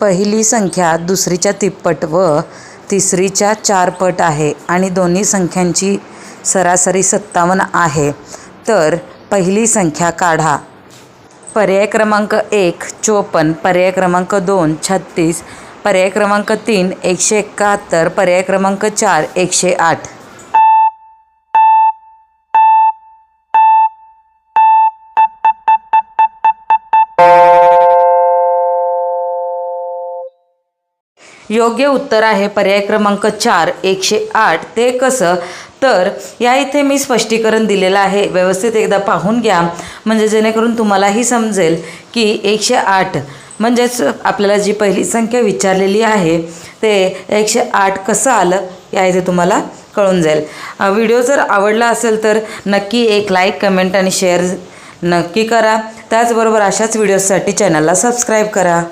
पहिली संख्या दुसरीच्या तिप्पट व तिसरीच्या 4 पट आहे आणि दोन्ही संख्यांची सरासरी 57 आहे, तर पहिली संख्या काढा. पर्याय क्रमांक 1 54, पर्याय क्रमांक 2 36, पर्याय क्रमांक 3 171, पर्याय क्रमांक 4 108. योग्य उत्तर आहे पर्याय क्रमांक 4 108. ते कसं, तर या इथे मी स्पष्टीकरण दिलेलं आहे, व्यवस्थित एकदा पाहून घ्या म्हणजे जेणेकरून तुम्हालाही समजेल की 108 म्हणजेच आपल्याला जी पहिली संख्या विचारलेली आहे ते 108 कसं आलं या इथे तुम्हाला कळून जाईल. व्हिडिओ जर आवडला असेल तर नक्की एक लाईक, कमेंट आणि शेअर नक्की करा. त्याचबरोबर अशाच व्हिडिओसाठी चॅनलला सबस्क्राईब करा.